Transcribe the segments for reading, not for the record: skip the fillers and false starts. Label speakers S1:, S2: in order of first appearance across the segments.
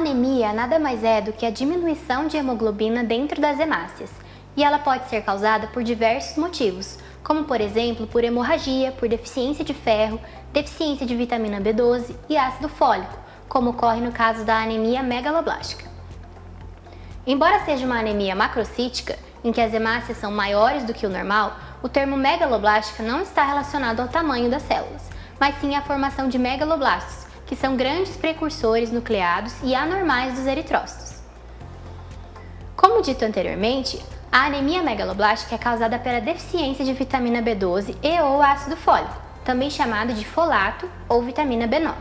S1: anemia nada mais é do que a diminuição de hemoglobina dentro das hemácias, e ela pode ser causada por diversos motivos, como por exemplo por hemorragia, por deficiência de ferro, deficiência de vitamina B12 e ácido fólico, como ocorre no caso da anemia megaloblástica. Embora seja uma anemia macrocítica, em que as hemácias são maiores do que o normal, o termo megaloblástica não está relacionado ao tamanho das células, mas sim à formação de megaloblastos, que são grandes precursores nucleados e anormais dos eritrócitos. Como dito anteriormente, a anemia megaloblástica é causada pela deficiência de vitamina B12 e ou ácido fólico, também chamado de folato ou vitamina B9.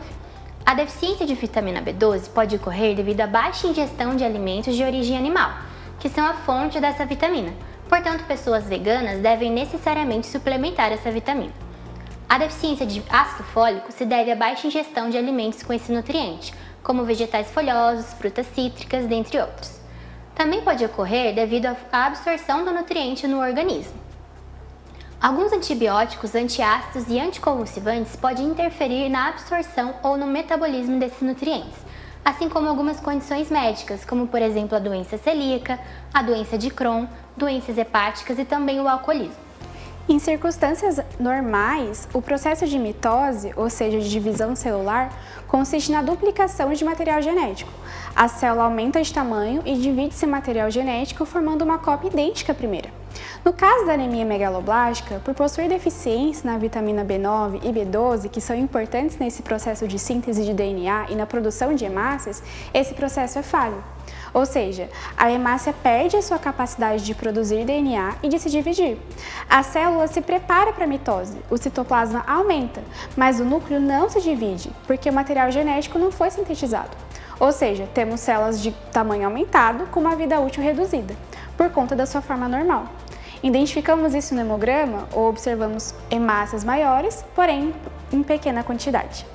S1: A deficiência de vitamina B12 pode ocorrer devido à baixa ingestão de alimentos de origem animal, que são a fonte dessa vitamina. Portanto, pessoas veganas devem necessariamente suplementar essa vitamina. A deficiência de ácido fólico se deve à baixa ingestão de alimentos com esse nutriente, como vegetais folhosos, frutas cítricas, dentre outros. Também pode ocorrer devido à absorção do nutriente no organismo. Alguns antibióticos, antiácidos e anticonvulsivantes podem interferir na absorção ou no metabolismo desses nutrientes, assim como algumas condições médicas, como por exemplo a doença celíaca, a doença de Crohn, doenças hepáticas e também o alcoolismo.
S2: Em circunstâncias normais, o processo de mitose, ou seja, de divisão celular, consiste na duplicação de material genético. A célula aumenta de tamanho e divide esse material genético formando uma cópia idêntica à primeira. No caso da anemia megaloblástica, por possuir deficiência na vitamina B9 e B12, que são importantes nesse processo de síntese de DNA e na produção de hemácias, esse processo é falho. Ou seja, a hemácia perde a sua capacidade de produzir DNA e de se dividir. A célula se prepara para a mitose, o citoplasma aumenta, mas o núcleo não se divide, porque o material genético não foi sintetizado. Ou seja, temos células de tamanho aumentado com uma vida útil reduzida, por conta da sua forma normal. Identificamos isso no hemograma ou observamos hemácias maiores, porém em pequena quantidade.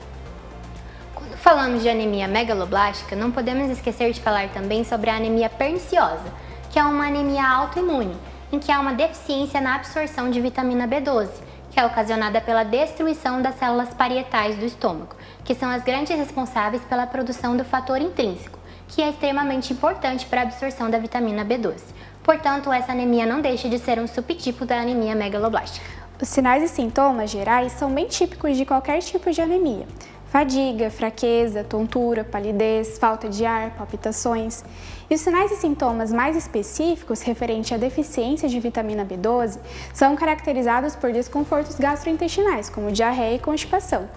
S1: Quando falamos de anemia megaloblástica, não podemos esquecer de falar também sobre a anemia perniciosa, que é uma anemia autoimune, em que há uma deficiência na absorção de vitamina B12, que é ocasionada pela destruição das células parietais do estômago, que são as grandes responsáveis pela produção do fator intrínseco, que é extremamente importante para a absorção da vitamina B12. Portanto, essa anemia não deixa de ser um subtipo da anemia megaloblástica.
S2: Os sinais e sintomas gerais são bem típicos de qualquer tipo de anemia. Fadiga, fraqueza, tontura, palidez, falta de ar, palpitações. E os sinais e sintomas mais específicos referente à deficiência de vitamina B12 são caracterizados por desconfortos gastrointestinais, como diarreia e constipação.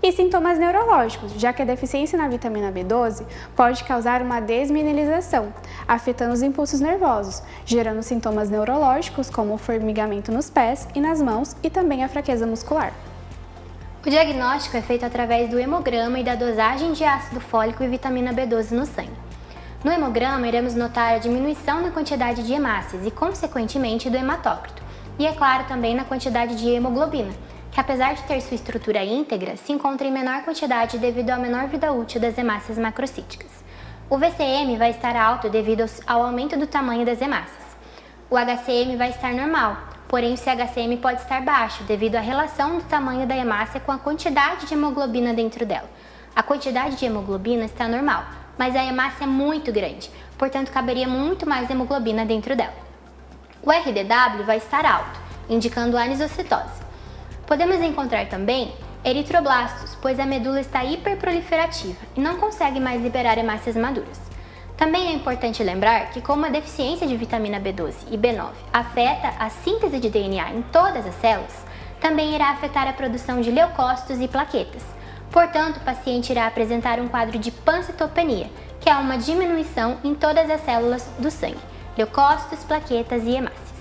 S2: E sintomas neurológicos, já que a deficiência na vitamina B12 pode causar uma desmineralização, afetando os impulsos nervosos, gerando sintomas neurológicos como o formigamento nos pés e nas mãos e também a fraqueza muscular.
S1: O diagnóstico é feito através do hemograma e da dosagem de ácido fólico e vitamina B12 no sangue. No hemograma, iremos notar a diminuição na quantidade de hemácias e, consequentemente, do hematócrito, e, é claro, também na quantidade de hemoglobina, que apesar de ter sua estrutura íntegra, se encontra em menor quantidade devido à menor vida útil das hemácias macrocíticas. O VCM vai estar alto devido ao aumento do tamanho das hemácias. O HCM vai estar normal, porém o CHCM pode estar baixo devido à relação do tamanho da hemácia com a quantidade de hemoglobina dentro dela. A quantidade de hemoglobina está normal, mas a hemácia é muito grande, portanto caberia muito mais hemoglobina dentro dela. O RDW vai estar alto, indicando anisocitose. Podemos encontrar também eritroblastos, pois a medula está hiperproliferativa e não consegue mais liberar hemácias maduras. Também é importante lembrar que, como a deficiência de vitamina B12 e B9 afeta a síntese de DNA em todas as células, também irá afetar a produção de leucócitos e plaquetas. Portanto, o paciente irá apresentar um quadro de pancitopenia, que é uma diminuição em todas as células do sangue, leucócitos, plaquetas e hemácias.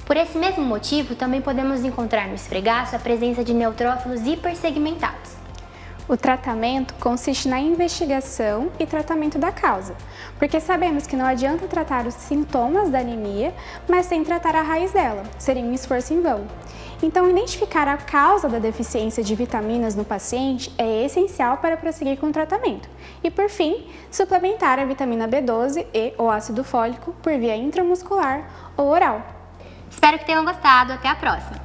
S1: Por esse mesmo motivo, também podemos encontrar no esfregaço a presença de neutrófilos hipersegmentados.
S2: O tratamento consiste na investigação e tratamento da causa, porque sabemos que não adianta tratar os sintomas da anemia, mas sem tratar a raiz dela, seria um esforço em vão. Então, identificar a causa da deficiência de vitaminas no paciente é essencial para prosseguir com o tratamento. E, por fim, suplementar a vitamina B12 e o ácido fólico por via intramuscular ou oral.
S1: Espero que tenham gostado. Até a próxima!